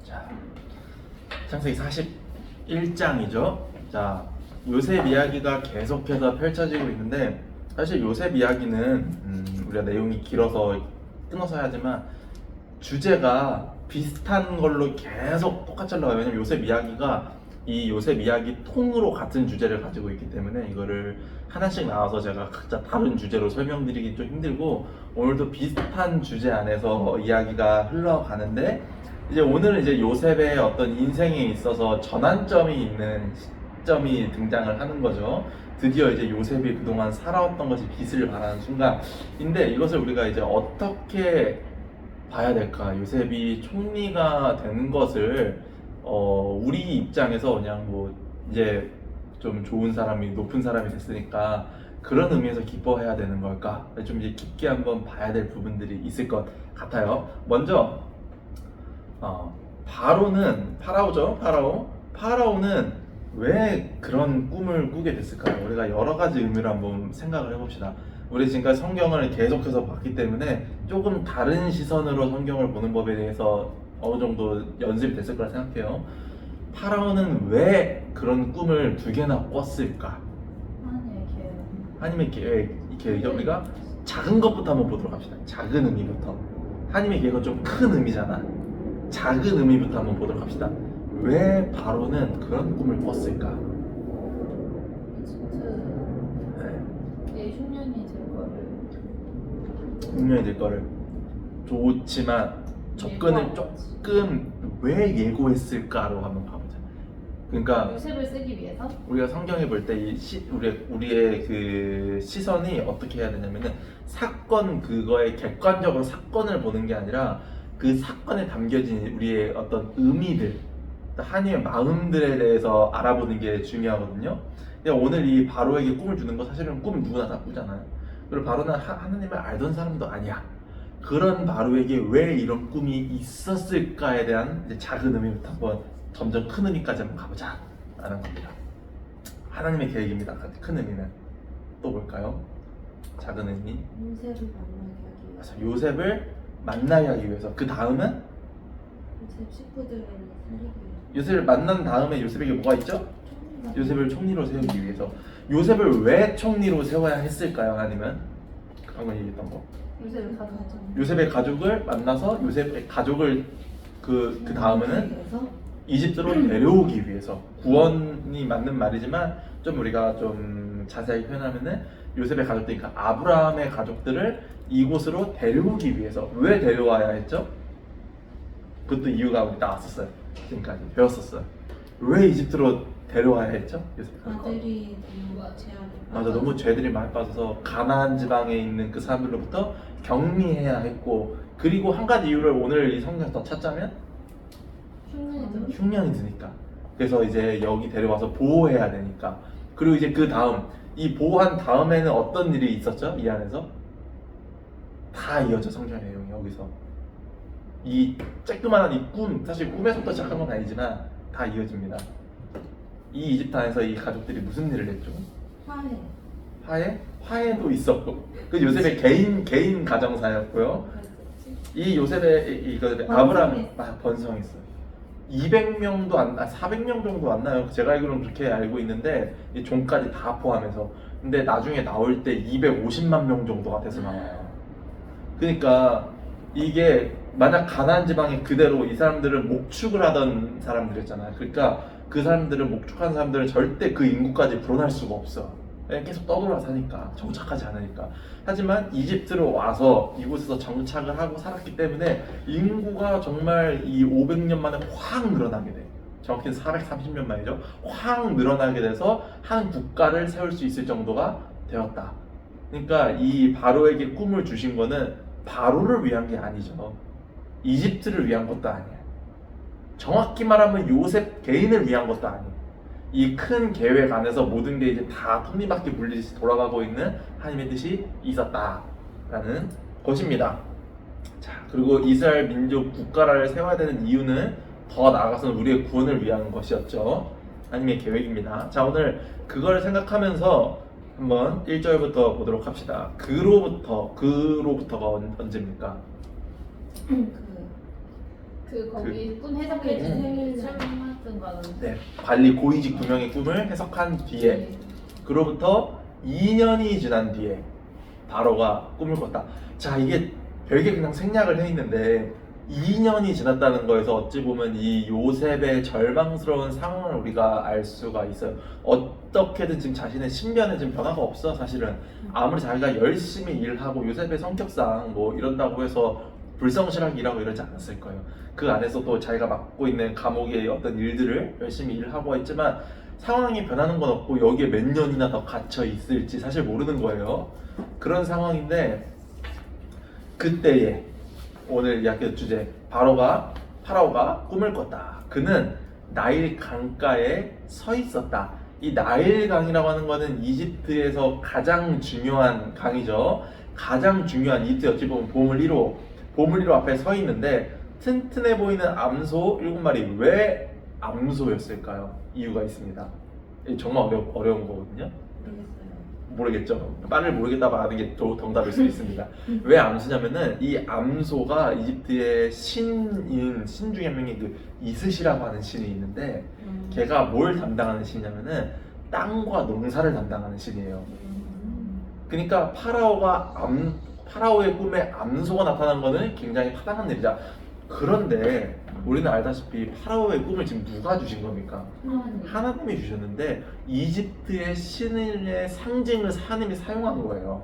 자, 창세기 41장이죠. 자, 요셉 이야기가 계속해서 펼쳐지고 있는데 사실 요셉 이야기는 우리가 내용이 길어서 끊어서 해야지만 주제가 비슷한 걸로 계속 똑같이 흘러가요. 왜냐면 요셉 이야기가 이 요셉 이야기 통으로 같은 주제를 가지고 있기 때문에 이거를 하나씩 나와서 제가 각자 다른 주제로 설명드리기 좀 힘들고, 오늘도 비슷한 주제 안에서 이야기가 흘러가는데 이제 오늘은 이제 요셉의 어떤 인생에 있어서 전환점이 있는 시점이 등장을 하는 거죠. 드디어 이제 요셉이 그동안 살아왔던 것이 빛을 발하는 순간인데, 이것을 우리가 이제 어떻게 봐야 될까? 요셉이 총리가 되는 것을 우리 입장에서 그냥 뭐 이제 좀 좋은 사람이, 높은 사람이 됐으니까 그런 의미에서 기뻐해야 되는 걸까? 좀 이제 깊게 한번 봐야 될 부분들이 있을 것 같아요. 먼저 파라오죠. 파라오는 왜 그런 꿈을 꾸게 됐을까요? 우리가 여러 가지 의미로 한번 생각을 해봅시다. 우리 지금까지 성경을 계속해서 봤기 때문에 조금 다른 시선으로 성경을 보는 법에 대해서 어느 정도 연습이 됐을 거라 생각해요. 파라오는 왜 그런 꿈을 두 개나 꿨을까? 하나님의 계획이죠. 우리가 작은 것부터 한번 보도록 합시다. 작은 의미부터. 하나님의 계획은 좀 큰 의미잖아. 작은 의미부터 한번 보도록 합시다. 왜 바로는 그런 꿈을 꿨을까? 이집트의 흉년이 될 거를 좋지만 접근을 조금 왜 예고했을까로 한번 가보자. 그러니까 요셉을 쓰기 위해서? 우리가 성경에 볼 때 우리의 그 시선이 어떻게 해야 되냐면은 사건 그거에 객관적으로 사건을 보는 게 아니라 그 사건에 담겨진 우리의 어떤 의미들, 하나님의 마음들에 대해서 알아보는 게 중요하거든요. 근데 오늘 이 바로에게 꿈을 주는 거 사실은 꿈 누구나 다 꾸잖아요. 그리고 바로는 하나님을 알던 사람도 아니야. 그런 바로에게 왜 이런 꿈이 있었을까에 대한 이제 작은 의미부터 한번 점점 큰 의미까지 한번 가보자 라는 겁니다. 하나님의 계획입니다. 큰 의미는 또 뭘까요? 작은 의미, 요셉을 만나게 하기 위해서. 그 다음은 요셉 식구들을 살리기 위해서. 요셉을 만난 다음에 요셉에게 뭐가 있죠? 요셉을 총리로 세우기 위해서. 요셉을 왜 총리로 세워야 했을까요? 하나님은 방금 얘기했던 거. 요셉의 가족을 만나서 요셉의 가족을 그 다음에는 이집트로 데려오기 위해서. 구원이 맞는 말이지만 좀 우리가 좀 자세하게 표현하면은 요셉의 가족들, 그러니까 아브라함의 가족들을 이곳으로 데려오기 위해서. 왜 데려와야 했죠? 그것도 이유가 우리 나왔었어요. 지금까지 배웠었어요. 왜 이집트로 데려와야 했죠? 요셉 아들이 너무 죄들이 많이 빠져서 가나안 지방에 있는 그 사람들로부터 격리해야 했고, 그리고 한 가지 이유를 오늘 이 성경에서 더 찾자면 흉년이 드니까. 그래서 이제 여기 데려와서 보호해야 되니까. 그리고 이제 그 다음, 이 보호한 다음에는 어떤 일이 있었죠? 이 안에서 다 이어져. 성경의 내용이 여기서 이 쬐끄만한 이 꿈, 사실 꿈에서부터 시작한 건 아니지만 다 이어집니다. 이 이집트 안에서 이 가족들이 무슨 일을 했죠? 화해도 있었고, 그 요셉의 개인 가정사였고요. 이 요셉의 아브라함 번성했어요. 200명도 400명 정도 안 나요. 제가 알기로는 그렇게 알고 있는데 이 종까지 다 포함해서. 근데 나중에 나올 때 250만 명 정도가 돼서 나와요. 그러니까 이게 만약 가나안 지방에 그대로 이 사람들은 목축을 하던 사람들이었잖아요. 그러니까 그 사람들은 목축하는 사람들은 절대 그 인구까지 불어날 수가 없어. 계속 떠돌아 사니까, 정착하지 않으니까. 하지만 이집트로 와서 이곳에서 정착을 하고 살았기 때문에 인구가 정말 이 500년 만에 확 늘어나게 돼. 정확히는 430년 만이죠. 확 늘어나게 돼서 한 국가를 세울 수 있을 정도가 되었다. 그러니까 이 바로에게 꿈을 주신 거는 바로를 위한 게 아니죠. 이집트를 위한 것도 아니에요. 정확히 말하면 요셉 개인을 위한 것도 아니에요. 이 큰 계획 안에서 모든 게 이제 다 톱니바퀴 물리듯이 돌아가고 있는 하나님의 뜻이 있었다라는 것입니다. 자, 그리고 이스라엘 민족 국가를 세워야 되는 이유는 더 나아가서는 우리의 구원을 위한 것이었죠. 하나님의 계획입니다. 자, 오늘 그걸 생각하면서 한번 1절부터 보도록 합시다. 그로부터가 언제입니까? 그 그 거기 꿈 해석해 준 음. 설명했던 거는. 네, 관리 고위직 두 명의 꿈을 해석한 뒤에 네. 그로부터 2년이 지난 뒤에 바로가 꿈을 꿨다. 자, 이게 별게 그냥 생략을 해 있는데 2년이 지났다는 거에서 어찌 보면 이 요셉의 절망스러운 상황을 우리가 알 수가 있어요. 어떻게든 지금 자신의 신변에 지금 변화가 없어. 사실은 아무리 자기가 열심히 일하고 요셉의 성격상 뭐 이런다고 해서 불성실하게 일하고 이러지 않았을 거예요. 그 안에서도 자기가 맡고 있는 감옥의 어떤 일들을 열심히 일하고 있지만 상황이 변하는 건 없고 여기에 몇 년이나 더 갇혀 있을지 사실 모르는 거예요. 그런 상황인데 그때에 오늘 이야기 주제 파라오가 꿈을 꿨다. 그는 나일 강가에 서 있었다. 이 나일 강이라고 하는 거는 이집트에서 가장 중요한 강이죠. 가장 중요한 이집트 어찌 보면 보물 1호 앞에 서 있는데 튼튼해 보이는 암소 7마리. 왜 암소였을까요? 이유가 있습니다. 정말 어려운 거거든요. 모르겠죠. 빨리 모르겠다고 하는 게 정답일 수 있습니다. 왜 암수냐면은 이 암소가 이집트의 신 중에 한 명이 그 이스시라고 하는 신이 있는데 걔가 뭘 담당하는 신이냐면은 땅과 농사를 담당하는 신이에요. 그러니까 파라오의 꿈에 암소가 나타난 거는 굉장히 타당한 일이다. 그런데 우리는 알다시피 파라오의 꿈을 지금 누가 주신 겁니까? 하나님이 주셨는데 이집트의 신의 상징을 하나님이 사용한 거예요.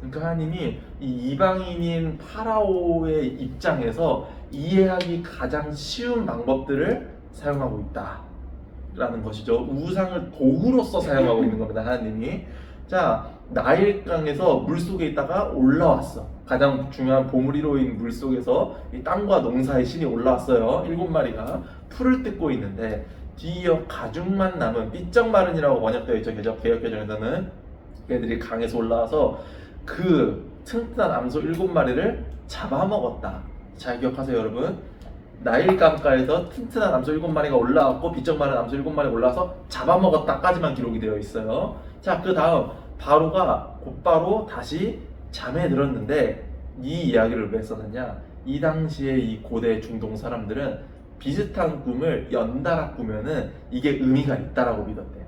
그러니까 하나님이 이 이방인인 파라오의 입장에서 이해하기 가장 쉬운 방법들을 사용하고 있다라는 것이죠. 우상을 도구로서 사용하고 있는 겁니다. 하나님이. 자, 나일강에서 물속에 있다가 올라왔어. 가장 중요한 보물 1호인 물속에서 이 땅과 농사의 신이 올라왔어요. 7마리가 풀을 뜯고 있는데 뒤이어 가죽만 남은 삐쩍마른이라고 번역되어 있죠. 개역개정에서는 얘들이 강에서 올라와서 그 튼튼한 암소 7마리를 잡아먹었다. 잘 기억하세요, 여러분. 나일강가에서 튼튼한 암소 7마리가 올라왔고 삐쩍마른 암소 7마리가 올라와서 잡아먹었다까지만 기록이 되어 있어요. 자, 그 다음 바로가 곧바로 다시 잠에 들었는데 이 이야기를 왜 써놨냐? 이 당시에 이 고대 중동 사람들은 비슷한 꿈을 연달아 꾸면은 이게 의미가 있다라고 믿었대.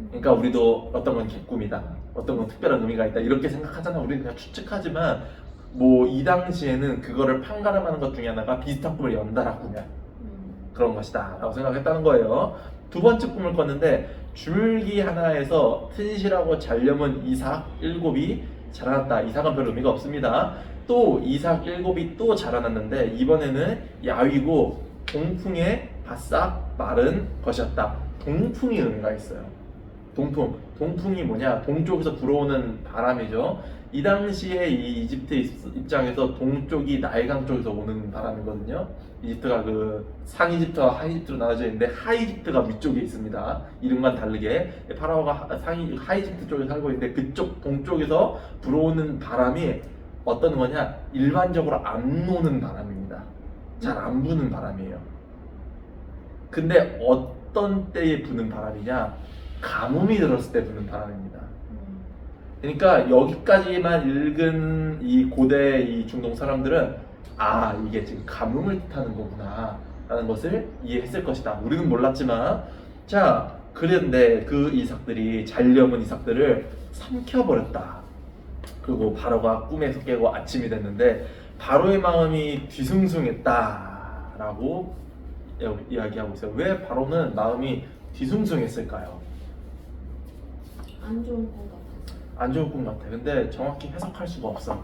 그러니까 우리도 어떤 건 개꿈이다, 어떤 건 특별한 의미가 있다 이렇게 생각하잖아. 우리는 그냥 추측하지만 뭐 이 당시에는 그거를 판가름하는 것 중에 하나가 비슷한 꿈을 연달아 꾸면 그런 것이다 라고 생각했다는 거예요. 두 번째 꿈을 꿨는데 줄기 하나에서 튼실하고 잘려문 이삭 7이 자라났다. 이삭은 별 의미가 없습니다. 또 이삭 7이 또 자라났는데 이번에는 야위고 동풍에 바싹 마른 것이었다. 동풍이 의미가 있어요. 동풍이 뭐냐? 동쪽에서 불어오는 바람이죠. 이 당시에 이 이집트 입장에서 동쪽이 나일강 쪽에서 오는 바람이거든요. 이집트가 그 상이집트와 하이집트로 나눠져 있는데 하이집트가 위쪽에 있습니다. 이름만 다르게 파라오가 하이집트 쪽에 살고 있는데 그쪽 동쪽에서 불어오는 바람이 어떤 거냐? 일반적으로 안 노는 바람입니다. 잘 안 부는 바람이에요. 근데 어떤 때에 부는 바람이냐? 가뭄이 들었을 때 부는 바람입니다. 그러니까 여기까지만 읽은 이 고대 이 중동 사람들은 아, 이게 지금 가뭄을 뜻하는 거구나 라는 것을 이해했을 것이다. 우리는 몰랐지만 자, 그런데 그 이삭들이 잘려문 이삭들을 삼켜버렸다. 그리고 바로가 꿈에서 깨고 아침이 됐는데 바로의 마음이 뒤숭숭했다 라고 이야기하고 있어요. 왜 바로는 마음이 뒤숭숭했을까요? 안 좋은 것 같아서. 안 좋은 꿈 같아. 근데 정확히 해석할 수가 없어.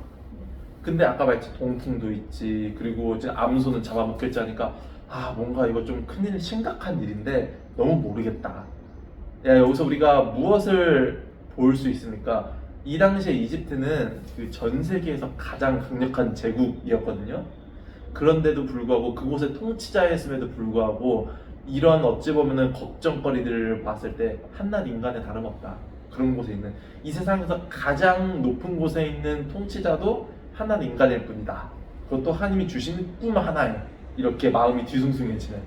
근데 아까 말했지 동풍도 있지, 그리고 이제 암소는 잡아먹겠지 하니까 아, 뭔가 이거 좀 큰일, 심각한 일인데 너무 모르겠다. 야, 여기서 우리가 무엇을 볼 수 있습니까? 이 당시에 이집트는 그 전 세계에서 가장 강력한 제국이었거든요. 그런데도 불구하고 그곳의 통치자였음에도 불구하고 이런 어찌 보면은 걱정거리들을 봤을 때 한낱 인간에 다름없다. 그런 곳에 있는 이 세상에서 가장 높은 곳에 있는 통치자도 한낱 인간일 뿐이다. 그것도 하나님이 주신 꿈 하나에 이렇게 마음이 뒤숭숭해지는.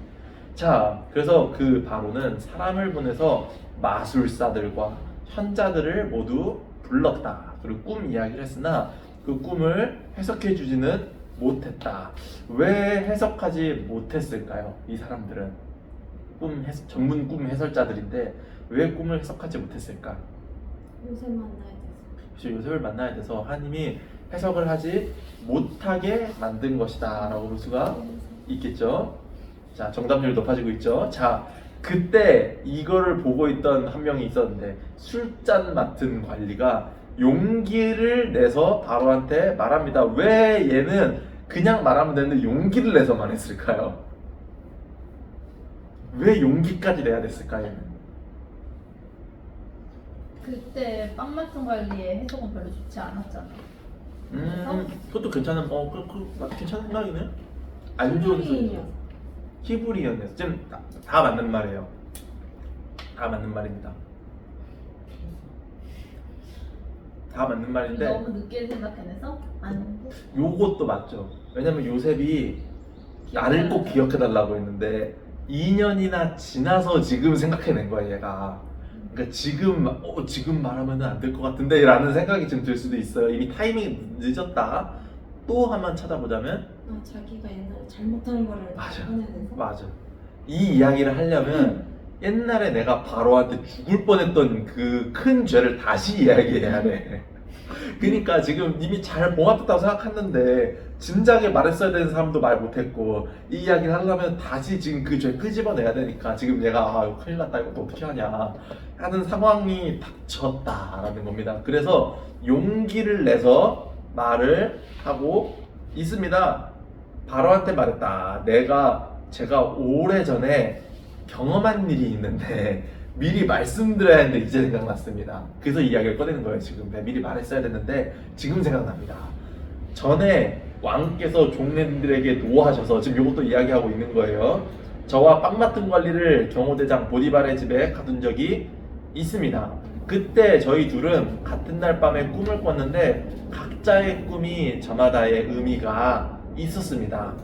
자, 그래서 그 바로는 사람을 보내서 마술사들과 현자들을 모두 불렀다. 그리고 꿈 이야기를 했으나 그 꿈을 해석해 주지는 못했다. 왜 해석하지 못했을까요? 이 사람들은 전문 꿈 해설자들인데 왜 꿈을 해석하지 못했을까? 요새 만나야 돼서. 그래서 요셉을 만나야 돼서 하나님이 해석을 하지 못하게 만든 것이다 라고 볼 수가 있겠죠. 자, 정답률 높아지고 있죠. 자, 그때 이거를 보고 있던 한 명이 있었는데 술잔 맡은 관리가 용기를 내서 바로한테 말합니다. 왜 얘는 그냥 말하면 되는데 용기를 내서만 했을까요? 왜 용기까지 내야 됐을까요? 얘는? 그때 빵 맞춤 관리의 해석은 별로 좋지 않았잖아. 그것도 괜찮은 괜찮은 생각이네. 안 좋은 소리. 히브리언에서 지금 다 맞는 말이에요. 다 맞는 말입니다. 다 맞는 말인데 너무 늦게 생각해내서 안. 요것도 맞죠. 왜냐면 요셉이 나를 꼭 기억해달라고 했는데 2년이나 지나서 지금 생각해낸 거야 얘가. 그러니까 지금 말하면 안 될 것 같은데 라는 생각이 좀 들 수도 있어요. 이미 타이밍이 늦었다. 또 한번 찾아보자면 자기가 옛날에 잘못한 거를 맞아. 꺼내야 돼서? 맞아. 이 이야기를 하려면 옛날에 내가 바로한테 죽을 뻔했던 그 큰 죄를 다시 이야기해야 돼. 그러니까 지금 이미 잘 봉합됐다고 생각했는데 진작에 말했어야 되는 사람도 말 못했고 이 이야기를 하려면 다시 지금 그 죄 끄집어내야 되니까 지금 얘가 이거 큰일 났다 이거 어떻게 하냐 하는 상황이 닥쳤다라는 겁니다. 그래서 용기를 내서 말을 하고 있습니다. 바로한테 말했다. 제가 오래전에 경험한 일이 있는데 미리 말씀드려야 했는데 이제 생각났습니다. 그래서 이야기를 꺼내는 거예요. 지금 미리 말했어야 됐는데 지금 생각납니다. 전에 왕께서 종래들에게 노하셔서 지금 이것도 이야기하고 있는 거예요. 저와 빵 맡은 관리를 경호대장 보디발의 집에 가둔 적이 있습니다. 그때 저희 둘은 같은 날 밤에 꿈을 꿨는데 각자의 꿈이 저마다의 의미가 있었습니다.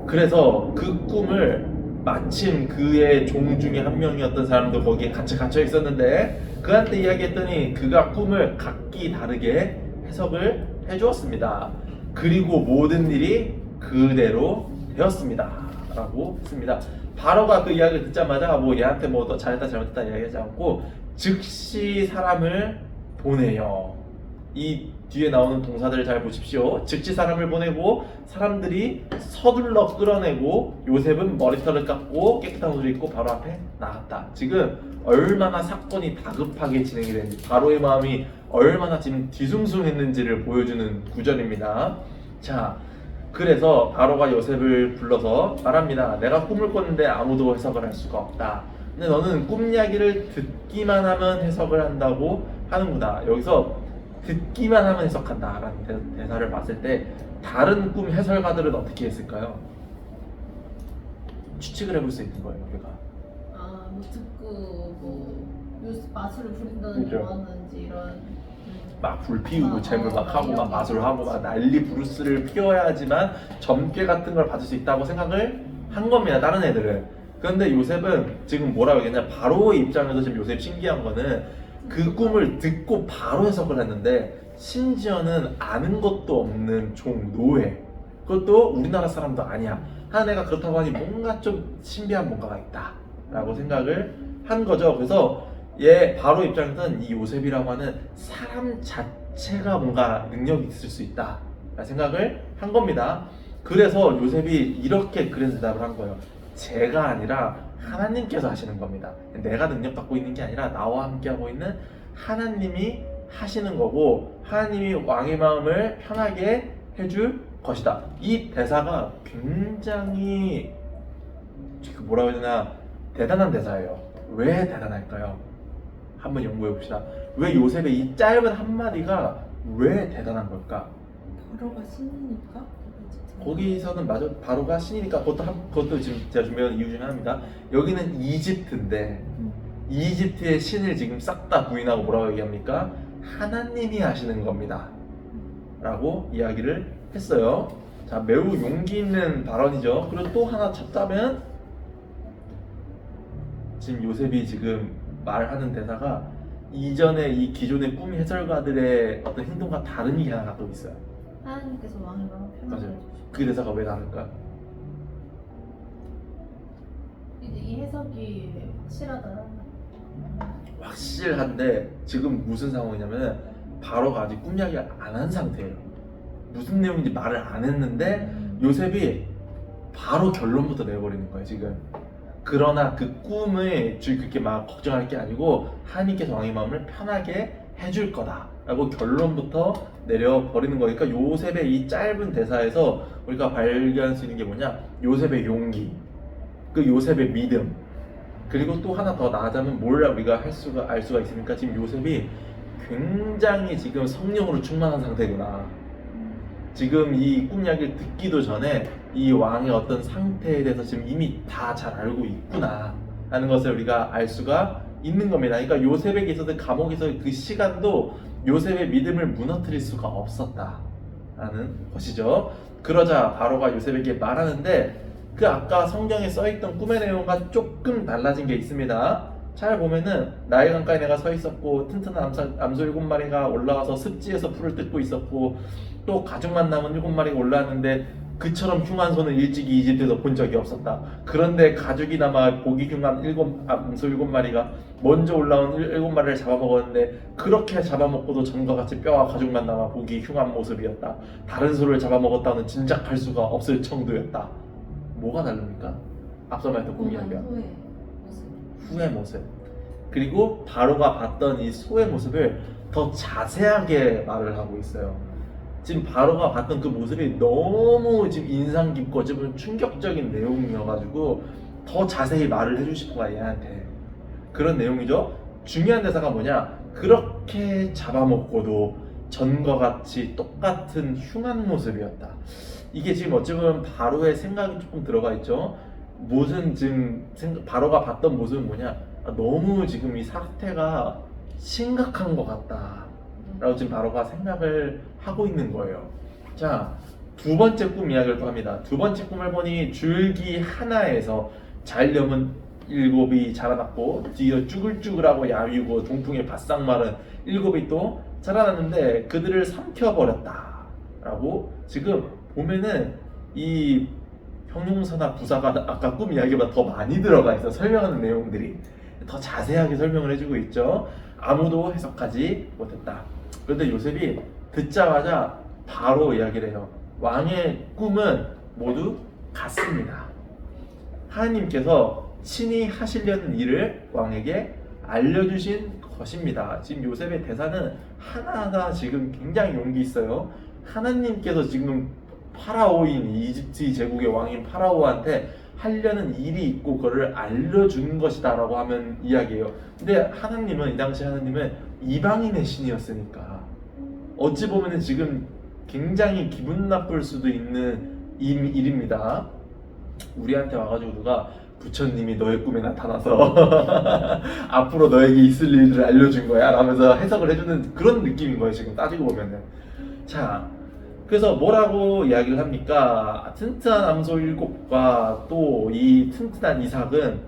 그래서 그 꿈을 마침 그의 종 중에 한 명이었던 사람도 거기에 같이 갇혀 있었는데 그한테 이야기했더니 그가 꿈을 각기 다르게 해석을 해주었습니다. 그리고 모든 일이 그대로 되었습니다 라고 했습니다. 바로가 그 이야기를 듣자마자 얘한테 너 잘했다 잘못했다 이야기하지 않고 즉시 사람을 보내요. 이 뒤에 나오는 동사들을 잘 보십시오. 즉시 사람을 보내고 사람들이 서둘러 끌어내고 요셉은 머리털을 깎고 깨끗한 옷을 입고 바로 앞에 나갔다. 지금 얼마나 사건이 다급하게 진행이 되는지 바로의 마음이 얼마나 지금 뒤숭숭했는지를 보여주는 구절입니다. 자, 그래서 바로가 요셉을 불러서 말합니다. 내가 꿈을 꿨는데 아무도 해석을 할 수가 없다. 근데 너는 꿈 이야기를 듣기만 하면 해석을 한다고 하는구나. 여기서 듣기만 하면 해석한다 라는 대사를 봤을 때 다른 꿈 해설가들은 어떻게 했을까요? 추측을 해볼 수 있는 거예요. 우리가 뭐 듣고 마술을 부린다든지 그죠. 뭐하는지 이런. 막 불 피우고 재물 막 하고 막 마술을 하고 막 난리 부르스를 피워야지만 점괘 같은 걸 받을 수 있다고 생각을 한 겁니다. 다른 애들은. 그런데 요셉은 지금 뭐라고 얘기했냐, 바로의 입장에서 지금 요셉 신기한 거는 그 꿈을 듣고 바로 해석을 했는데 심지어는 아는 것도 없는 종 노예, 그것도 우리나라 사람도 아니야 하는 애가 그렇다고 하니 뭔가 좀 신비한 뭔가가 있다 라고 생각을 한 거죠. 그래서 바로 입장에서는 이 요셉이라고 하는 사람 자체가 뭔가 능력이 있을 수 있다 라는 생각을 한 겁니다. 그래서 요셉이 이렇게 그래서 대답을 한 거예요. 제가 아니라 하나님께서 하시는 겁니다. 내가 능력 갖고 있는 게 아니라 나와 함께 하고 있는 하나님이 하시는 거고 하나님이 왕의 마음을 편하게 해줄 것이다. 이 대사가 굉장히 뭐라고 해야 되나 대단한 대사예요. 왜 대단할까요? 한번 연구해 봅시다. 왜 요셉의 이 짧은 한마디가 왜 대단한 걸까? 바로가 신이니까? 거기서는 맞아, 바로가 신이니까 그것도 지금 제가 준비한 이유 중에 하나입니다. 여기는 이집트인데 이집트의 신을 지금 싹 다 부인하고 뭐라고 얘기합니까? 하나님이 하시는 겁니다 라고 이야기를 했어요. 자, 매우 용기 있는 발언이죠. 그리고 또 하나 찾자면 지금 요셉이 지금 말하는 대사가 이전에 이 기존의 꿈 해설가들의 어떤 행동과 다른 게 하나 또 있어요. 하나님께서 왕의 마음을 편하게 맞아요. 해주시고 그 대사가 왜 나는가? 이제 이 해석이 확실하다. 확실한데 지금 무슨 상황이냐면 바로가 아직 꿈 이야기 안 한 상태예요. 무슨 내용인지 말을 안 했는데 요셉이 바로 결론부터 내버리는 거예요 지금. 그러나 그 꿈을 그렇게 막 걱정할 게 아니고 하나님께서 왕의 마음을 편하게 해줄 거다 라고 결론부터 내려버리는 거니까 요셉의 이 짧은 대사에서 우리가 발견할 수 있는 게 뭐냐, 요셉의 용기, 그 요셉의 믿음, 그리고 또 하나 더 나아가면 뭘 우리가 알 수가 있습니까? 지금 요셉이 굉장히 지금 성령으로 충만한 상태구나. 지금 이 꿈 이야기를 듣기도 전에 이 왕의 어떤 상태에 대해서 지금 이미 다 잘 알고 있구나 라는 것을 우리가 알 수가 있는 겁니다. 그러니까 요셉에게 있어서 감옥에서 그 시간도 요셉의 믿음을 무너뜨릴 수가 없었다라는 것이죠. 그러자 바로가 요셉에게 말하는데 그 아까 성경에 써있던 꿈의 내용과 조금 달라진 게 있습니다. 잘 보면은 나일 강가에 내가 서 있었고 튼튼한 암소 7마리가 올라와서 습지에서 풀을 뜯고 있었고 또 가죽만 남은 7마리가 올라왔는데 그처럼 흉한 손을 일찍이 이집트에서 본 적이 없었다. 그런데 가죽이 남아 보기 흉한 암소 7마리가 먼저 올라온 7마리를 잡아먹었는데 그렇게 잡아먹고도 전과 같이 뼈와 가죽만 남아 보기 흉한 모습이었다. 다른 소를 잡아먹었다는 짐작할 수가 없을 정도였다. 뭐가 다릅니까? 앞서 말했던 꿈 이야기와 후의 모습. 그리고 바로가 봤던 이 소의 모습을 더 자세하게 말을 하고 있어요. 지금 바로가 봤던 그 모습이 너무 지금 인상 깊고 지금 충격적인 내용이어가지고 더 자세히 말을 해주고 싶은 거야 얘한테. 그런 내용이죠. 중요한 대사가 뭐냐, 그렇게 잡아먹고도 전과 같이 똑같은 흉한 모습이었다. 이게 지금 어찌 보면 바로의 생각이 조금 들어가 있죠. 무슨 지금 바로가 봤던 모습은 뭐냐, 너무 지금 이 사태가 심각한 것 같다 라고 지금 바로가 생각을 하고 있는 거예요. 자, 두 번째 꿈 이야기를 또 합니다. 두 번째 꿈을 보니 줄기 하나에서 잘려면 7이 자라났고 뒤에 쭈글쭈글하고 야위고 동풍에 바싹 마른 7이 또 자라났는데 그들을 삼켜버렸다 라고 지금 보면은 이 형용사나 부사가 아까 꿈 이야기보다 더 많이 들어가 있어. 설명하는 내용들이 더 자세하게 설명을 해주고 있죠. 아무도 해석하지 못했다. 그런데 요셉이 듣자마자 바로 이야기를 해요. 왕의 꿈은 모두 같습니다. 하나님께서 친히 하시려는 일을 왕에게 알려주신 것입니다. 지금 요셉의 대사는 하나하나 지금 굉장히 용기 있어요. 하나님께서 지금 파라오인 이집트 제국의 왕인 파라오한테 하려는 일이 있고 그거를 알려준 것이다 라고 하면 이야기예요. 근데 하나님은, 이 당시 하나님은 이방인의 신이었으니까 어찌 보면 지금 굉장히 기분 나쁠 수도 있는 일입니다. 우리한테 와가지고 누가 부처님이 너의 꿈에 나타나서 앞으로 너에게 있을 일들을 알려준 거야 라면서 해석을 해주는 그런 느낌인 거예요 지금 따지고 보면은. 자, 그래서 뭐라고 이야기를 합니까? 튼튼한 암소 7과 또 이 튼튼한 이삭은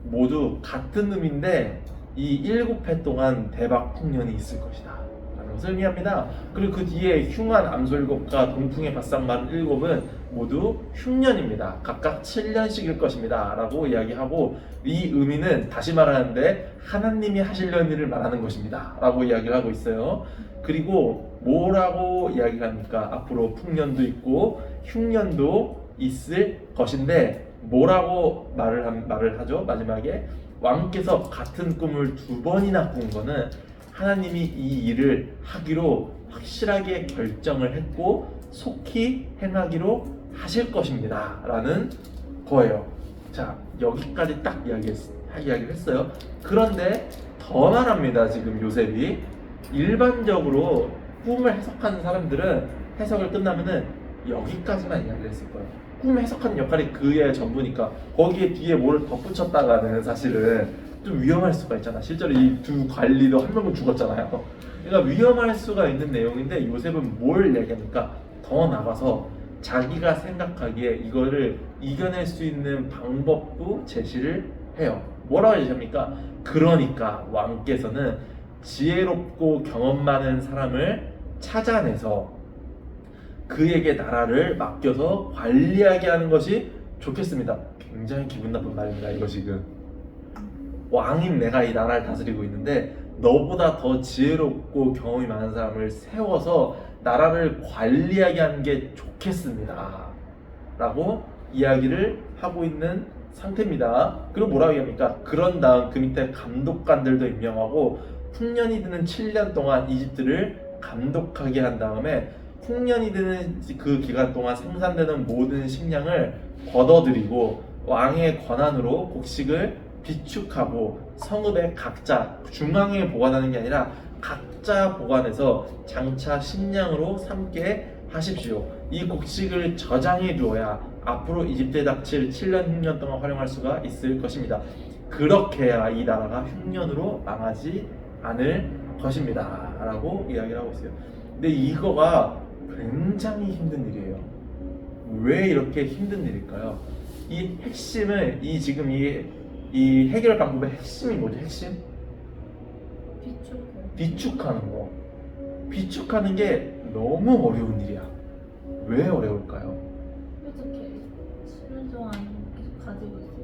모두 같은 의미인데 이 7해 동안 대박 풍년이 있을 것이다 라는 것을 의미합니다. 그리고 그 뒤에 흉한 암소 7과 동풍에 바싹 마른 7은 모두 흉년입니다. 각각 7년씩일 것입니다 라고 이야기하고, 이 의미는 다시 말하는데 하나님이 하시려는 일을 말하는 것입니다 라고 이야기를 하고 있어요. 그리고 뭐라고 이야기를 합니까? 앞으로 풍년도 있고 흉년도 있을 것인데 뭐라고 말을 하죠? 마지막에 왕께서 같은 꿈을 2번이나 꾼 거는 하나님이 이 일을 하기로 확실하게 결정을 했고 속히 행하기로 하실 것입니다 라는 거예요. 자, 여기까지 딱 이야기를 했어요. 그런데 더 말합니다. 지금 요셉이 일반적으로 꿈을 해석하는 사람들은 해석을 끝나면은 여기까지만 이야기를 했을 거예요. 꿈 해석하는 역할이 그의 전부니까 거기에 뒤에 뭘 덧붙였다가는 사실은 좀 위험할 수가 있잖아. 실제로 이 두 관리도 한 명은 죽었잖아요. 그러니까 위험할 수가 있는 내용인데 요셉은 뭘 얘기합니까? 더 나가서 자기가 생각하기에 이거를 이겨낼 수 있는 방법도 제시를 해요. 뭐라고 얘기합니까? 그러니까 왕께서는 지혜롭고 경험 많은 사람을 찾아내서 그에게 나라를 맡겨서 관리하게 하는 것이 좋겠습니다. 굉장히 기분 나쁜 말입니다. 이거 지금 왕인 내가 이 나라를 다스리고 있는데 너보다 더 지혜롭고 경험이 많은 사람을 세워서 나라를 관리하게 하는 게 좋겠습니다 라고 이야기를 하고 있는 상태입니다. 그리고 뭐라고 얘기합니까? 그런 다음 그 밑에 감독관들도 임명하고 흉년이 드는 7년 동안 이집트를 감독하게 한 다음에 흉년이 드는 그 기간 동안 생산되는 모든 식량을 걷어들이고 왕의 권한으로 곡식을 비축하고 성읍에 각자 중앙에 보관하는 게 아니라 각자 보관해서 장차 식량으로 삼게 하십시오. 이 곡식을 저장해 두어야 앞으로 이집트에 닥칠 7년 흉년 동안 활용할 수가 있을 것입니다. 그렇게 해야 이 나라가 흉년으로 망하지 않을 것입니다 라고 이야기를 하고 있어요. 근데 이거가 굉장히 힘든 일이에요. 왜 이렇게 힘든 일일까요? 이 핵심을 지금 이 해결 방법의 핵심이 뭐죠? 핵심? 비축하는 거. 비축하는 게 너무 어려운 일이야. 왜 어려울까요? 어떻게 7년 동안 계속 가지고 있어요?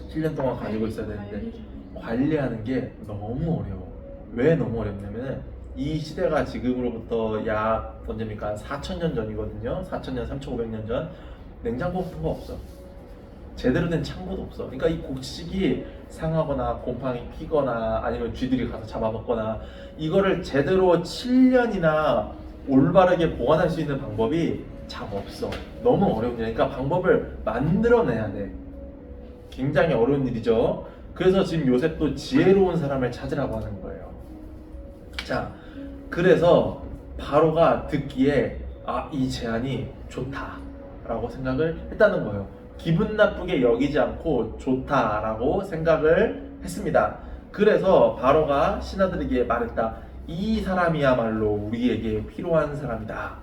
7년 동안 가지고 있어야 되는데 관리하는 게 너무 어려워. 왜 너무 어렵냐면 이 시대가 지금으로부터 약 언제입니까? 4,000년 전이거든요. 4,000년, 3,500년 전. 냉장고 같은 거 없어. 제대로 된 창고도 없어. 그러니까 이 곡식이 상하거나 곰팡이 피거나 아니면 쥐들이 가서 잡아먹거나 이거를 제대로 7년이나 올바르게 보관할 수 있는 방법이 잘 없어. 너무 어려운 일이니까 방법을 만들어내야 돼. 굉장히 어려운 일이죠. 그래서 지금 요셉도 지혜로운 사람을 찾으라고 하는 거예요. 자, 그래서 바로가 듣기에 이 제안이 좋다라고 생각을 했다는 거예요. 기분 나쁘게 여기지 않고 좋다라고 생각을 했습니다. 그래서 바로가 신하들에게 말했다. 이 사람이야말로 우리에게 필요한 사람이다.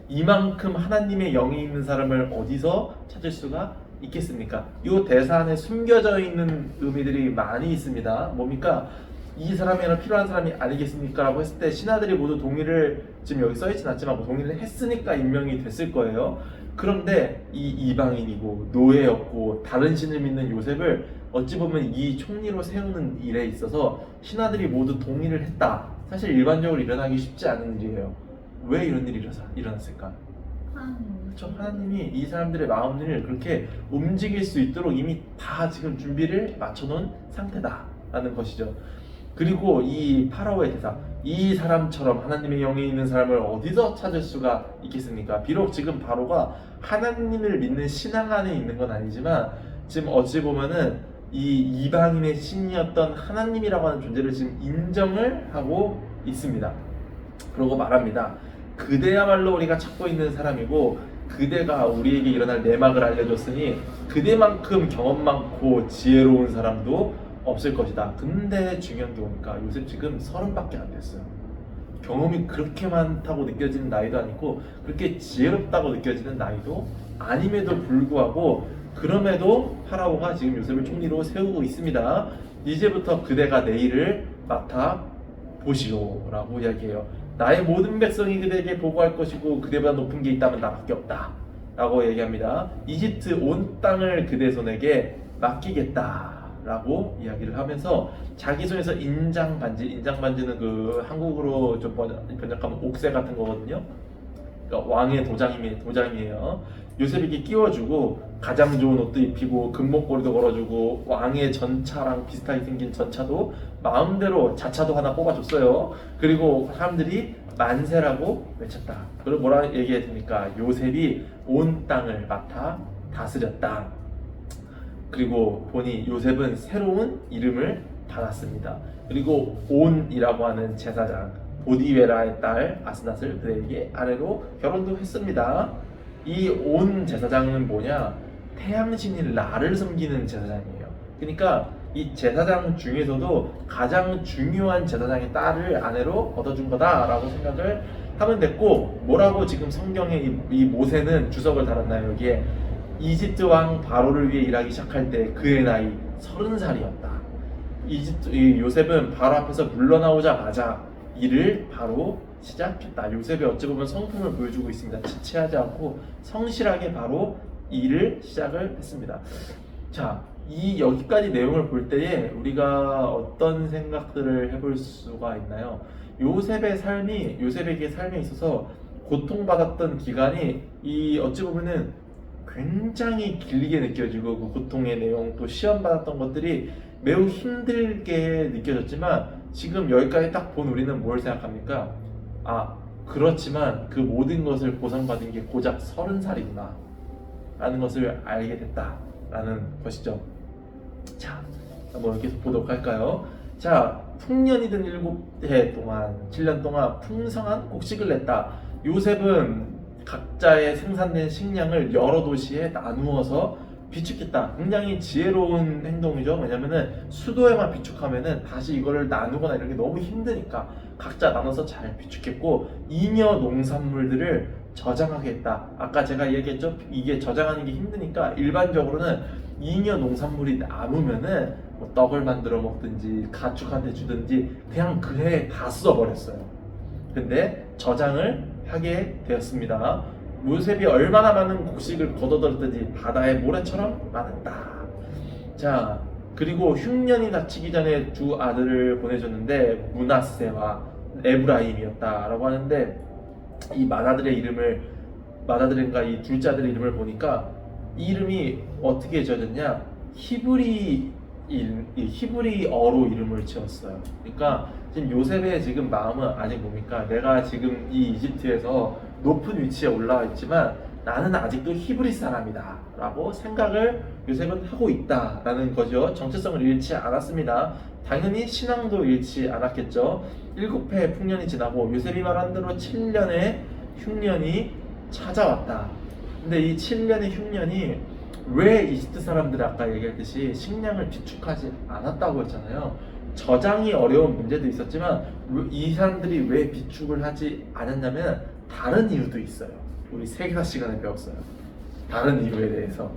이만큼 하나님의 영이 있는 사람을 어디서 찾을 수가 있겠습니까? 이 대사 안에 숨겨져 있는 의미들이 많이 있습니다. 뭡니까? 이 사람이야말로 필요한 사람이 아니겠습니까? 라고 했을 때 신하들이 모두 동의를, 지금 여기 써있진 않지만 동의를 했으니까 임명이 됐을 거예요. 그런데 이 이방인이고 노예였고 다른 신을 믿는 요셉을 어찌 보면 이 총리로 세우는 일에 있어서 신하들이 모두 동의를 했다. 사실 일반적으로 일어나기 쉽지 않은 일이에요. 왜 이런 일이 일어났을까? 그렇죠. 하나님이 이 사람들의 마음을 그렇게 움직일 수 있도록 이미 다 지금 준비를 맞춰놓은 상태다라는 것이죠. 그리고 이 파라오의 대사, 이 사람처럼 하나님의 영이 있는 사람을 어디서 찾을 수가 있겠습니까? 비록 지금 바로가 하나님을 믿는 신앙 안에 있는 건 아니지만 지금 어찌 보면은 이 이방인의 신이었던 하나님이라고 하는 존재를 지금 인정을 하고 있습니다. 그러고 말합니다. 그대야말로 우리가 찾고 있는 사람이고 그대가 우리에게 일어날 내막을 알려줬으니 그대만큼 경험 많고 지혜로운 사람도 없을 것이다. 근데 중요한 게 뭡니까? 요셉 지금 30밖에 안 됐어요. 경험이 그렇게 많다고 느껴지는 나이도 아니고 그렇게 지혜롭다고 느껴지는 나이도 아님에도 불구하고 그럼에도 파라오가 지금 요셉을 총리로 세우고 있습니다. 이제부터 그대가 내 일을 맡아 보시오 라고 이야기해요. 나의 모든 백성이 그대에게 보고할 것이고 그대보다 높은 게 있다면 나밖에 없다 라고 얘기합니다. 이집트 온 땅을 그대 손에게 맡기겠다 라고 이야기를 하면서 자기 손에서 인장반지는 그 한국으로 좀 번역하면 옥새 같은 거거든요. 그러니까 왕의 도장이에요. 요셉에게 끼워주고 가장 좋은 옷도 입히고 금목걸이도 걸어주고 왕의 전차랑 비슷하게 생긴 전차도 마음대로 자차도 하나 뽑아줬어요. 그리고 사람들이 만세라고 외쳤다. 그리고 뭐라 얘기했습니까? 요셉이 온 땅을 맡아 다스렸다. 그리고 보니 요셉은 새로운 이름을 받았습니다. 그리고 온이라고 하는 제사장 보디웨라의 딸 아스낫을 그에게 아내로 결혼도 했습니다. 이 온 제사장은 뭐냐? 태양신인 라를 섬기는 제사장이에요. 그러니까 이 제사장 중에서도 가장 중요한 제사장의 딸을 아내로 얻어준 거다라고 생각을 하면 됐고, 뭐라고 지금 성경에 이 모세는 주석을 달았나요? 여기에 이집트 왕 바로를 위해 일하기 시작할 때 그의 나이 30살이었다. 요셉은 바로 앞에서 물러나오자마자 일을 바로 시작했다. 요셉이 어찌 보면 성품을 보여주고 있습니다. 지체하지 않고 성실하게 바로 이 일을 시작을 했습니다. 자, 이 여기까지 내용을 볼 때에 우리가 어떤 생각들을 해볼 수가 있나요? 요셉에게 삶에 있어서 고통받았던 기간이 이 어찌 보면은 굉장히 길게 느껴지고 그 고통의 내용 또 시험받았던 것들이 매우 힘들게 느껴졌지만 지금 여기까지 딱 본 우리는 뭘 생각합니까? 아, 그렇지만 그 모든 것을 보상받은 게 고작 30살이구나 라는 것을 알게 됐다라는 것이죠. 자, 한번 계속 보도록 할까요? 자, 풍년이 든 7해 동안 7년 동안 풍성한 곡식을 냈다. 요셉은 각자의 생산된 식량을 여러 도시에 나누어서 비축했다. 굉장히 지혜로운 행동이죠. 왜냐면은 수도에만 비축하면은 다시 이거를 나누거나 이런 게 너무 힘드니까 각자 나눠서 잘 비축했고 잉여 농산물들을 저장하게 했다. 아까 제가 얘기했죠. 이게 저장하는 게 힘드니까 일반적으로는 잉여 농산물이 남으면은 뭐 떡을 만들어 먹든지 가축한테 주든지 그냥 그해 다 써버렸어요. 근데 저장을 하게 되었습니다. 요셉이 얼마나 많은 곡식을 거둬들었든지 바다의 모래처럼 많았다. 자, 그리고 흉년이 닥치기 전에 두 아들을 보내줬는데 므낫세와 에브라임이었다라고 하는데 이 맏아들인가 이 둘째 아들의 이름을 보니까 이 이름이 어떻게 지어졌냐? 히브리어로 이름을 지었어요. 그러니까 지금 요셉의 지금 마음은 아직 뭡니까? 내가 지금 이 이집트에서 높은 위치에 올라와 있지만 나는 아직도 히브리 사람이다 라고 생각을 요셉은 하고 있다라는 거죠. 정체성을 잃지 않았습니다. 당연히 신앙도 잃지 않았겠죠. 7해 풍년이 지나고 요셉이 말한 대로 7년의 흉년이 찾아왔다. 근데 이 7년의 흉년이 왜 이집트 사람들이 아까 얘기했듯이 식량을 비축하지 않았다고 했잖아요. 저장이 어려운 문제도 있었지만 이 사람들이 왜 비축을 하지 않았냐면 다른 이유도 있어요. 우리 세계사 시간에 배웠어요. 다른 이유에 대해서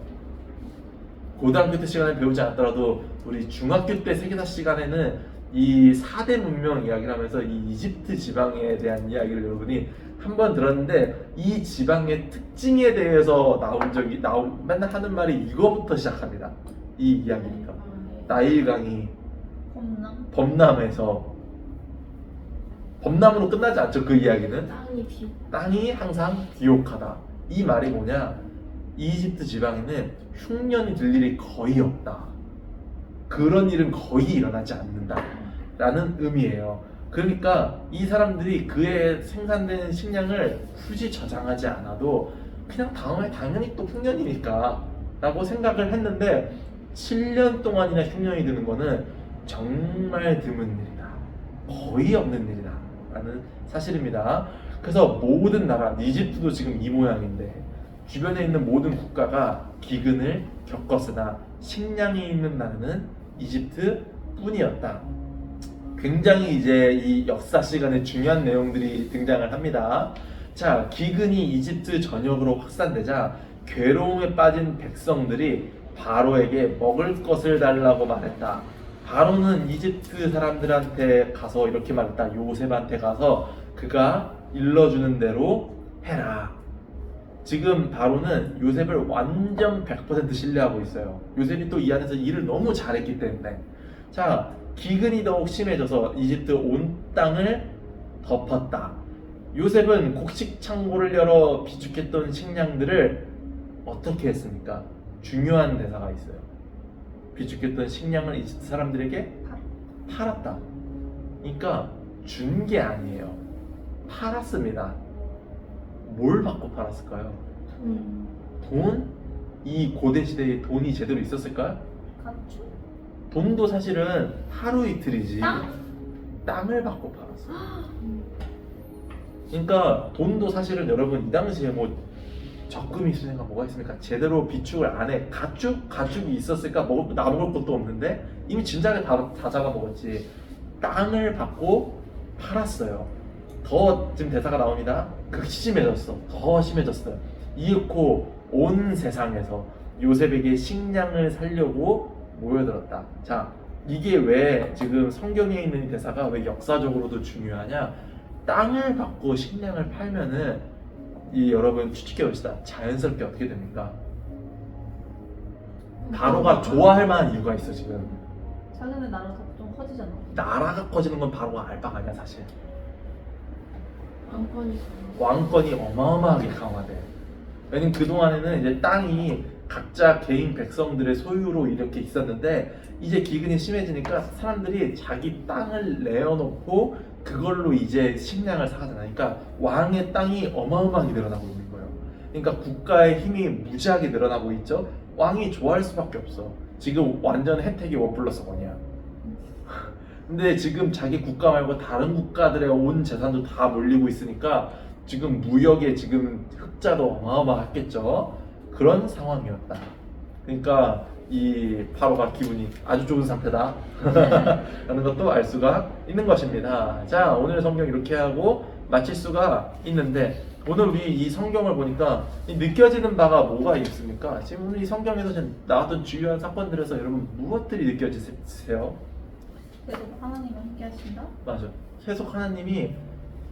고등학교 때 시간에 배우지 않았더라도 우리 중학교 때 세계사 시간에는 이 4대 문명 이야기를 하면서 이 이집트 지방에 대한 이야기를 여러분이 한번 들었는데 이 지방의 특징에 대해서 맨날 하는 말이 이거부터 시작합니다. 이 이야기입니다. 나일강이 범람으로 끝나지 않죠. 그 이야기는 땅이 항상 비옥하다. 이 말이 뭐냐? 이집트 지방에는 흉년이 들 일이 거의 없다. 그런 일은 거의 일어나지 않는다 라는 의미예요. 그러니까 이 사람들이 그에 생산되는 식량을 굳이 저장하지 않아도 그냥 다음에 당연히 또 흉년이니까 라고 생각을 했는데 7년 동안이나 흉년이 드는 거는 정말 드문 일이다. 거의 없는 일이다 라는 사실입니다. 그래서 모든 나라, 이집트도 지금 이 모양인데 주변에 있는 모든 국가가 기근을 겪었으나 식량이 있는 나라는 이집트 뿐이었다. 굉장히 이제 이 역사 시간에 중요한 내용들이 등장을 합니다. 자, 기근이 이집트 전역으로 확산되자 괴로움에 빠진 백성들이 바로에게 먹을 것을 달라고 말했다. 바로는 이집트 사람들한테 가서 이렇게 말했다. 요셉한테 가서 그가 일러주는 대로 해라. 지금 바로는 요셉을 완전 100% 신뢰하고 있어요. 요셉이 또 이 안에서 일을 너무 잘했기 때문에. 자, 기근이 더욱 심해져서 이집트 온 땅을 덮었다. 요셉은 곡식 창고를 열어 비축했던 식량들을 어떻게 했습니까? 중요한 대사가 있어요. 비축했던 식량을 이집트 사람들에게 팔았다. 그러니까 준 게 아니에요. 팔았습니다. 뭘 받고 팔았을까요? 돈? 이 고대 시대에 돈이 제대로 있었을까요? 가축? 돈도 사실은 하루 이틀이지. 땅을 받고 팔았어요. 그러니까 돈도 사실은 여러분 이 당시에 뭐 적금이 있으니까 뭐가 있습니까? 제대로 비축을 안 해. 가축이 있었을까? 나먹을 것도 없는데 이미 진작에 다 잡아먹었지. 땅을 받고 팔았어요. 더 지금 대사가 나옵니다. 극심해졌어. 더 심해졌어요. 이윽고 온 세상에서 요셉에게 식량을 살려고 모여들었다. 자, 이게 왜 지금 성경에 있는 이 대사가 왜 역사적으로도 중요하냐? 땅을 받고 식량을 팔면은 이 여러분 추측해 봅시다. 자연스럽게 어떻게 됩니까? 바로가 좋아할 만한 이유가 있어 지금. 자기네 나라가 좀 커지잖아. 나라가 커지는 건 바로가 알바가 아니야 사실. 왕권이 왕권이 어마어마하게 강화돼. 왜냐면 그동안에는 이제 땅이 각자 개인 백성들의 소유로 이렇게 있었는데 이제 기근이 심해지니까 사람들이 자기 땅을 내어놓고 그걸로 이제 식량을 사가잖아. 그러니까 왕의 땅이 어마어마하게 늘어나고 있는 거예요. 그러니까 국가의 힘이 무지하게 늘어나고 있죠. 왕이 좋아할 수밖에 없어. 지금 완전 혜택이 1+1이야. 근데 지금 자기 국가 말고 다른 국가들의 온 재산도 다 몰리고 있으니까 지금 무역에 지금 흑자도 어마어마했겠죠. 그런 상황이었다. 그러니까 이 파로가 기분이 아주 좋은 상태다 라는 것도 알 수가 있는 것입니다. 자, 오늘 성경 이렇게 하고 마칠 수가 있는데 오늘 우리 이 성경을 보니까 느껴지는 바가 뭐가 있습니까? 지금 오늘 이 성경에서 나왔던 주요한 사건들에서 여러분 무엇들이 느껴지세요? 그래도 하나님과 함께 하신다? 맞아. 계속 하나님이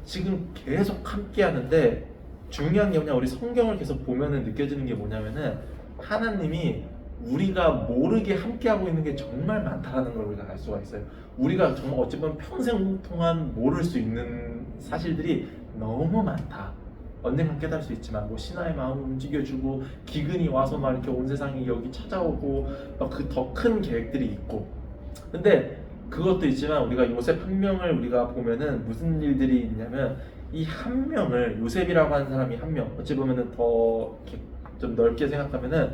지금 계속 함께 하는데 중요한 게 뭐냐, 우리 성경을 계속 보면은 느껴지는 게 뭐냐면은 하나님이 우리가 모르게 함께 하고 있는 게 정말 많다라는 걸 우리가 알 수가 있어요. 우리가 정말 어찌 보면 평생 동안 모를 수 있는 사실들이 너무 많다. 언젠간 깨달을 수 있지만 뭐 신하의 마음을 움직여주고 기근이 와서 막 이렇게 온 세상이 여기 찾아오고 막 그 더 큰 계획들이 있고, 근데 그것도 있지만 우리가 요셉 한 명을 우리가 보면은 무슨 일들이 있냐면 이 한 명을, 요셉이라고 하는 사람이 한 명, 어찌 보면은 더 이렇게 좀 넓게 생각하면은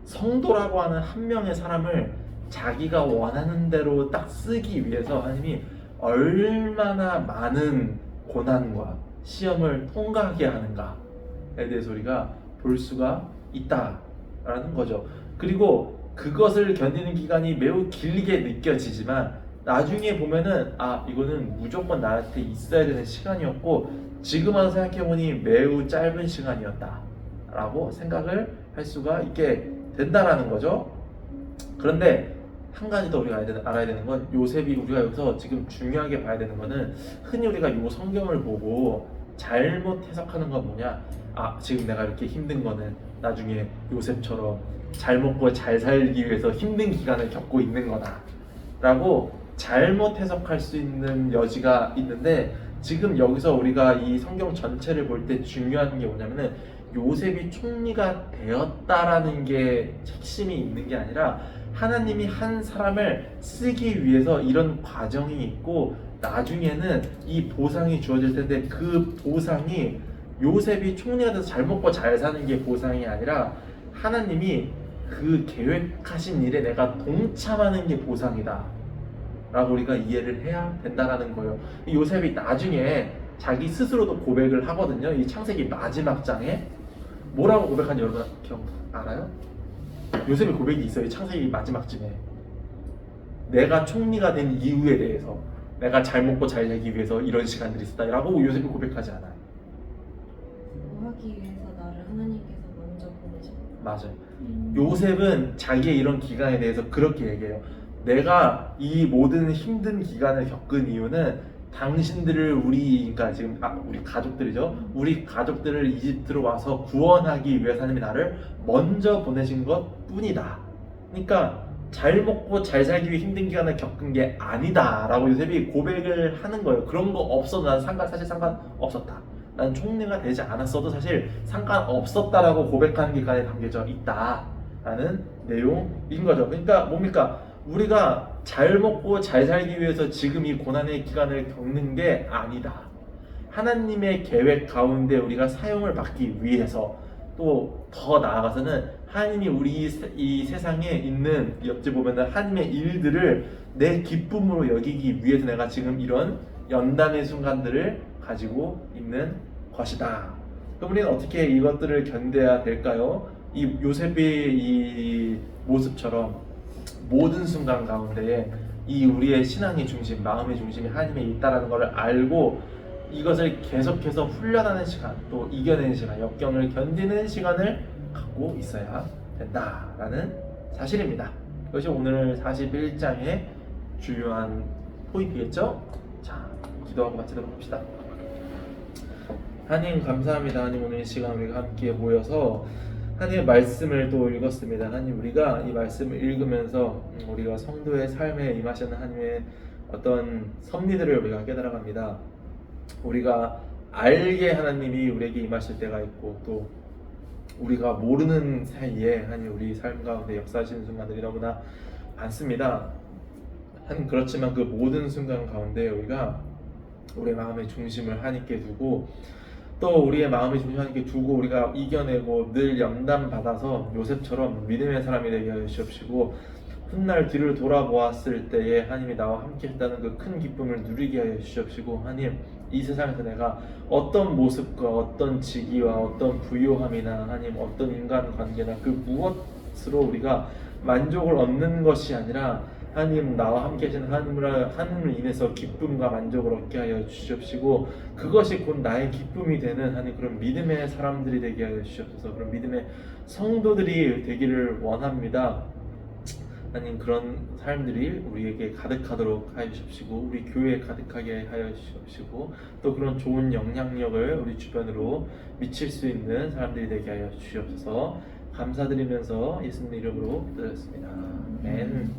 성도라고 하는 한 명의 사람을 자기가 원하는 대로 딱 쓰기 위해서 하나님이 얼마나 많은 고난과 시험을 통과하게 하는가에 대해서 우리가 볼 수가 있다라는 거죠. 그리고 그것을 견디는 기간이 매우 길게 느껴지지만 나중에 보면은 아, 이거는 무조건 나한테 있어야 되는 시간이었고 지금 와서 생각해보니 매우 짧은 시간이었다 라고 생각을 할 수가 있게 된다라는 거죠. 그런데 한 가지 더 우리가 알아야 되는 건, 요셉이 우리가 여기서 지금 중요하게 봐야 되는 거는, 흔히 우리가 이 성경을 보고 잘못 해석하는 건 뭐냐, 아, 지금 내가 이렇게 힘든 거는 나중에 요셉처럼 잘 먹고 잘 살기 위해서 힘든 기간을 겪고 있는 거다 라고 잘못 해석할 수 있는 여지가 있는데, 지금 여기서 우리가 이 성경 전체를 볼 때 중요한 게 뭐냐면은 요셉이 총리가 되었다라는 게 핵심이 있는 게 아니라 하나님이 한 사람을 쓰기 위해서 이런 과정이 있고 나중에는 이 보상이 주어질 텐데 그 보상이 요셉이 총리가 돼서 잘 먹고 잘 사는 게 보상이 아니라 하나님이 그 계획하신 일에 내가 동참하는 게 보상이다 라고 우리가 이해를 해야 된다는 거예요. 요셉이 나중에 자기 스스로도 고백을 하거든요. 이 창세기 마지막 장에 뭐라고 고백한지 여러분 기억 알아요? 요셉의 고백이 있어요. 창세기 마지막 쯤에 내가 총리가 된 이유에 대해서, 내가 잘 먹고 잘 살기 위해서 이런 시간들이 있었다 라고 요셉이 고백하지 않아요. 뭐 하기 위해서 나를 하나님께서 먼저 보내셨다. 맞아요. 요셉은 자기의 이런 기간에 대해서 그렇게 얘기해요. 내가 이 모든 힘든 기간을 겪은 이유는 당신들을, 그러니까 지금 우리 가족들이죠. 우리 가족들을 이집트로 와서 구원하기 위해서 하나님이 나를 먼저 보내신 것 뿐이다. 그러니까 잘 먹고 잘 살기 위해 힘든 기간을 겪은 게 아니다 라고 요셉이 고백을 하는 거예요. 그런 거 없어도 난 사실 상관없었다. 난 총리가 되지 않았어도 사실 상관없었다라고 고백하는 기간에 담겨져 있다라는 내용인 거죠. 그러니까 뭡니까? 우리가 잘 먹고 잘 살기 위해서 지금 이 고난의 기간을 겪는 게 아니다. 하나님의 계획 가운데 우리가 사용을 받기 위해서, 또 더 나아가서는 하나님이 우리 이 세상에 있는, 어찌 보면은 하나님의 일들을 내 기쁨으로 여기기 위해서 내가 지금 이런 연단의 순간들을 가지고 있는 것이다. 그럼 우리는 어떻게 이것들을 견뎌야 될까요? 이 요셉의 이 모습처럼 모든 순간 가운데 이 우리의 신앙의 중심, 마음의 중심이 하나님에 있다라는 것을 알고 이것을 계속해서 훈련하는 시간, 또 이겨내는 시간, 역경을 견디는 시간을 갖고 있어야 된다라는 사실입니다. 이것이 오늘 41장의 주요한 포인트겠죠? 자, 기도하고 마치도록 합시다. 하나님 감사합니다. 하나님 오늘 이 시간 우리가 함께 모여서 하나님의 말씀을 또 읽었습니다. 하나님 우리가 이 말씀을 읽으면서 우리가 성도의 삶에 임하시는 하나님의 어떤 섭리들을 우리가 깨달아갑니다. 우리가 알게 하나님이 우리에게 임하실 때가 있고 또 우리가 모르는 사이에 하나님 우리 삶 가운데 역사하시는 순간들이 너무나 많습니다. 하나님 그렇지만 그 모든 순간 가운데 우리가 우리의 마음의 중심을 하나님께 두고 또 우리의 마음의 중심을 하나님께 두고 우리가 이겨내고 늘 연단 받아서 요셉처럼 믿음의 사람이 되게 하여 주시옵시고 훗날 뒤를 돌아보았을 때에 하나님이 나와 함께 했다는 그 큰 기쁨을 누리게 하여 주시옵시고 하나님 이 세상에서 내가 어떤 모습과 어떤 직위와 어떤 부요함이나 하나님 어떤 인간관계나 그 무엇으로 우리가 만족을 얻는 것이 아니라 하나님 나와 함께 하시는 하나님을 인해서 기쁨과 만족을 얻게 하여 주시옵시고 그것이 곧 나의 기쁨이 되는 하나님 그런 믿음의 사람들이 되게 하여 주시옵소서. 그런 믿음의 성도들이 되기를 원합니다. 하나님 그런 삶들이 우리에게 가득하도록 하여 주십시고 우리 교회에 가득하게 하여 주십시고 또 그런 좋은 영향력을 우리 주변으로 미칠 수 있는 사람들이 되게 하여 주시옵소서. 감사드리면서 예수님 이름으로 기도했습니다. 아멘.